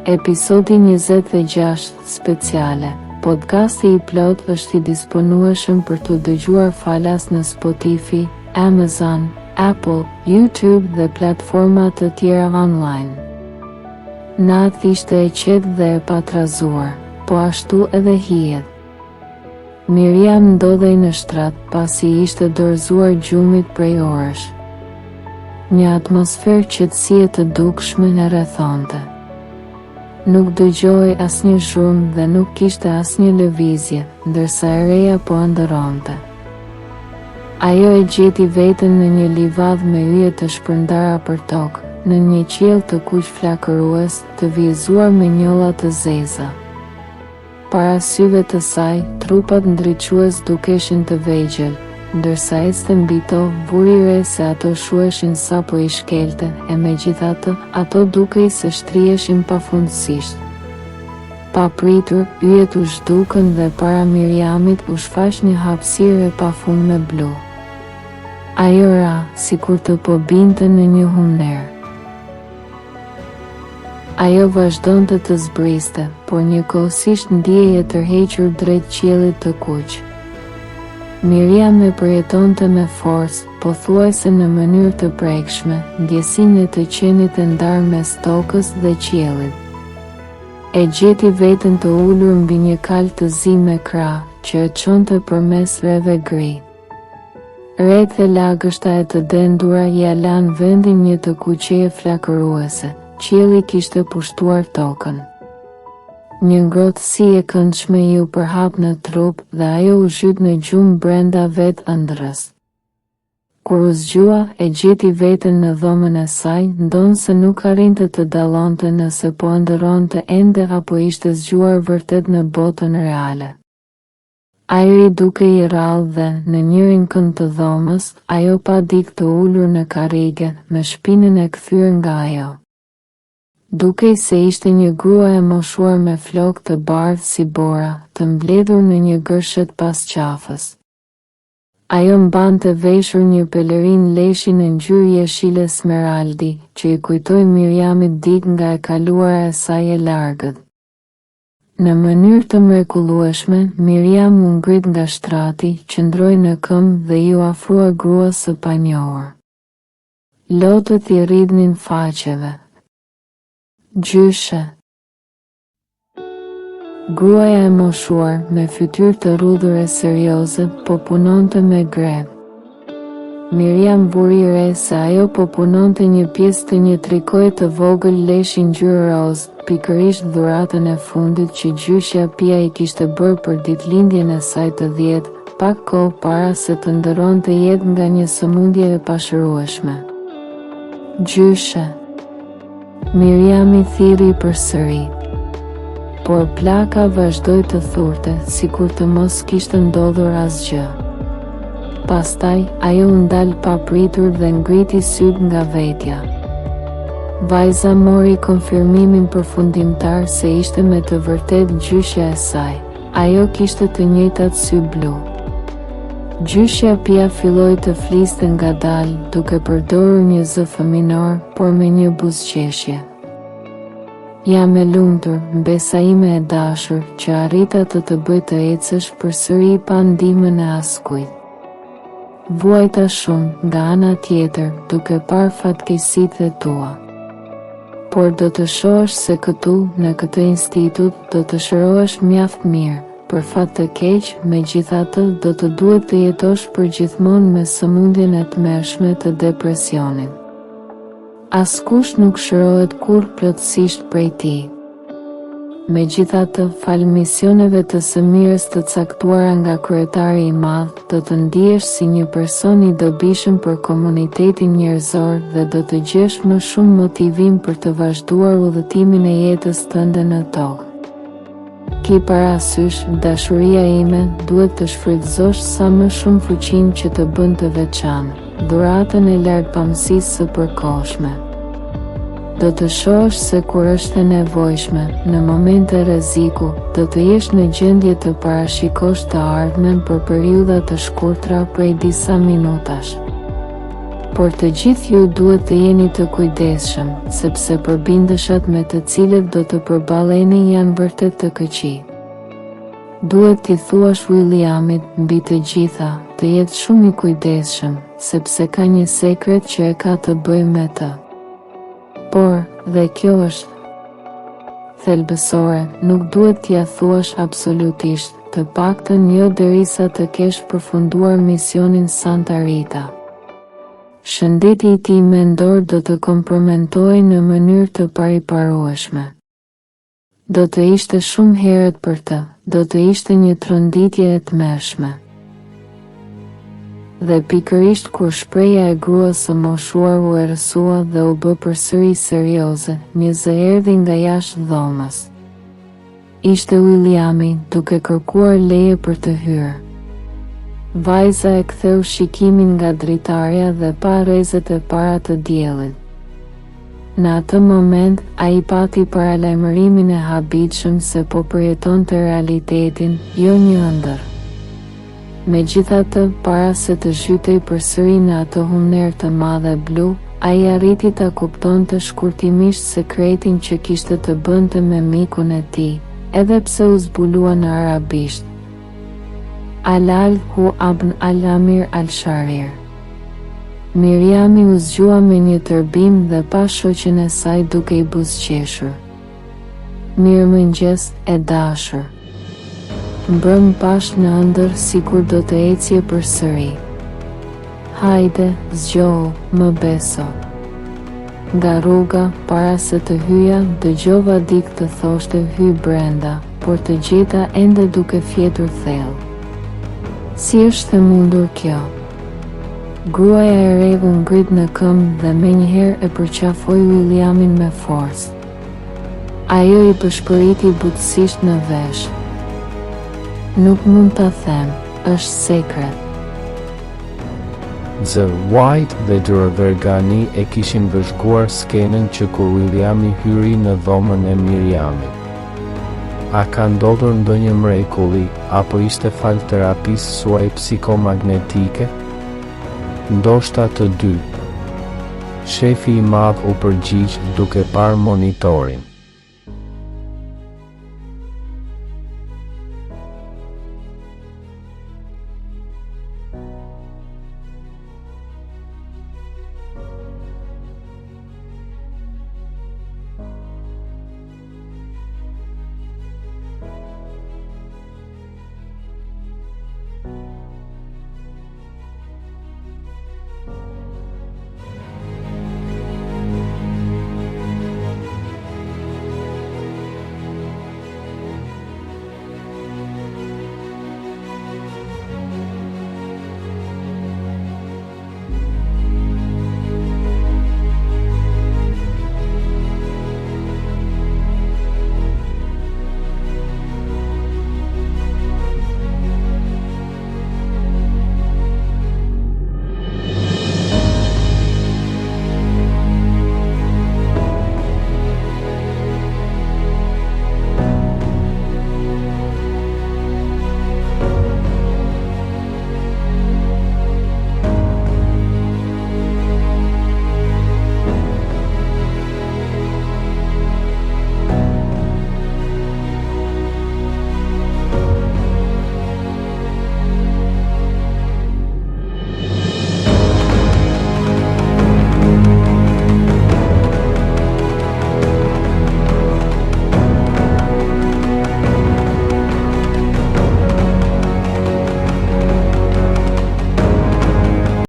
Episodi 26 speciale. Podcasti i plot është i disponueshëm për të dëgjuar falas në Spotify, Amazon, Apple, YouTube dhe platforma të tjera online. Natë ishte e qetë dhe e patrazuar, po ashtu edhe hijet. Miriam ndodhej në shtrat pasi ishte dorëzuar gjumit prej orësh. Një atmosferë qetësie të dukshme në rrethonte. Nuk dëgjoi asnjë zhurmë dhe nuk kishte asnjë lëvizje, ndërsa e reja po ndëronte. Ajo e gjeti veten në një livadë me yje të shpërndara për tokë, në një qiell të kuq flakërues, të vijëzuar me njolla të zeza. Para syve të saj, trupat ndriçues dukeshin të vegjël, ndërsa ecte mbi to vuri re se ato shuheshin sapo i shkelte, e megjithatë, ato dukej se shtriheshin pafundësisht. Pa pritur, yjet u zhdukën dhe para Miriamit u shfaq një hapësirë e pafund me blu. Ajo ra, sikur të po binte në një humner. Ajo vazhdonte të zbriste, por njëkohësisht ndjej e tërhequr drejt qiellit të kuq. Miriam e përjetonte me forcë, pothuajse në mënyrë të prekshme, ndjesinë e të qenit e ndarë mes tokës dhe qiellit. E gjeti veten të ulur mbi një kal të zi me krah, që e çonte përmes rreve gri. Rreth e lagështa e të dendura ja lan vendin një të kuqeje flakëruese. Qielli kishte pushtuar tokën. Një ngrohtësi e këndshme ju përhap në trup dhe ajo u zhyt në gjumë brenda vetë ëndrrës. Kur u zgjua, e gjeti veten në dhomën e saj, ndonë se nuk arrinte të dallonte nëse po ndëronte ende apo ishte zgjuar vërtet në botën reale. Ajri duke i rrallë dhe, në njërin kënd të dhomës, ajo pa dik të ulur në karrige, me shpinën e kthyer nga ajo. Dukej se ishte një grua e moshuar me flokë të bardhë si bora, të mbledhur në një gërshet pas qafës. Ajo mbante veshur një pelerin leshi në ngjyrë jeshile smeraldi, që i kujtoi Miriamit dik nga e kaluara e saj e largët. Në mënyrë të mrekullueshme, Miriam u ngrit nga shtrati, qëndroi në këmbë dhe iu afrua gruas së panjohur. Lotët i rridhnin faqeve. Gjyshe. Gruaja e moshuar, me fytyrë të rrudhur e serioze, po punonte me grev. Miriam vuri re se ajo po punonte një pjesë të një trikoje të vogël leshi ngjyrë roz, pikërisht dhuratën e fundit që gjyshja Pia i kishte bërë për ditëlindjen e saj të 10, pak kohë para se të ndëronte jetë nga një sëmundje e pashërueshme. Gjyshe. Miriam i thirri përsëri. Por plaka vazhdoi të thurte, sikur të mos kishte ndodhur asgjë. Pastaj, ajo u ndal pa pritur dhe ngriti syt nga vetja. Vajza mori konfirmimin përfundimtar se ishte me të vërtetë gjyshja e saj. Ajo kishte të njëjtat sy blu. Gjyshja Pia filloi të fliste ngadalë, duke përdorur një zë fëminor, por me një buzëqeshje. Jam e lumtur, mbesa ime e dashur, që arrita të bëj të ecësh përsëri pa ndihmën e askujt. Vuajta shumë, nga ana tjetër, duke parë fatkeqësitë tua. Por do të shohësh se këtu, në këtë institut, do të shërohesh mjaft mirë. Për fat të keq, megjithatë, do të duhet të jetosh përgjithmonë me sëmundjen e tmerrshme të depresionit. Askush nuk shërohet kurrë plotësisht prej tij. Megjithatë, fal misioneve të së mirës të caktuara nga kryetari i madh, do të ndihesh si një person i dobishëm për komunitetin njerëzor dhe do të gjesh më shumë motivim për të vazhduar udhëtimin e jetës tënde në tokë. Ki parasysh, dashuria ime, duhet të shfrytëzosh sa më shumë fuqinë që të bën të veçantë, dhuratën e lartpamësisë së përkohshme. Do të shohësh se kur është e nevojshme, në momente rreziku, do të jesh në gjendje të parashikosh të ardhmen për periudha të shkurtra prej disa minutash. Por të gjithë ju duhet të jeni të kujdesshëm, sepse përbindëshat me të cilët do të përballeni janë vërtet të këqij. Duhet t'i thuash Williamit mbi të gjitha, të jetë shumë i kujdesshëm, sepse ka një sekret që e ka të bëjë me të. Por, dhe kjo është thelbësore, nuk duhet t'ia thuash absolutisht, të paktën jo derisa të kesh përfunduar misionin Santa Rita. Shëndeti i tij mendor do të kompromentojë në mënyrë të pariparueshme. Do të ishte shumë herët për të, do të ishte një tronditje e tmerrshme. Dhe pikërisht kur shpreha e gruas së moshuar u errësua dhe u bë përsëri serioze, një zë erdhi nga jashtë dhomës. Ishte Williami, duke kërkuar leje për të hyrë. Vajza e ktheu shikimin nga dritarja dhe pa rrezet e para të diellit. Në atë moment, ai pati paralajmërimin e habitshëm se po përjetonte realitetin, jo një ëndër. Megjithatë, para se të zhytej përsëri në atë humner të madhe blu, ai arriti ta kuptonte shkurtimisht sekretin që kishte të bënte me mikun e tij, edhe pse u zbulua në arabisht. Alal hu abn al-Amir al-Sharir. Miriami u zgjua me një tërbim dhe pa shoqen e saj duke i buzëqeshur. Mirëmëngjes, e dashur. Mbrëm pash në ëndër sikur do të ecje përsëri. Hajde, zgjohu, më beso. Nga rruga, para se të hyja, dëgjova dik të thoshte hyj brenda, por të gjeta ende duke fjetur thellë. Si është e mundur kjo? Gruaja e re u ngrit në këmbë dhe menjëherë e përqafoi Williamin me forcë. Ajo i përshpëriti butësisht në vesh. Nuk mund ta them, është sekret. Zë White dhe Dora Vergani e kishin vëzhguar skenën që kur Williami hyri në dhomën e Miriamit. A ka ndodhur ndonjë mrekulli, apo ishte fal terapisë suaj psikomagnetike? Ndoshta të dy. Shefi i madh u përgjigj duke parë monitorin.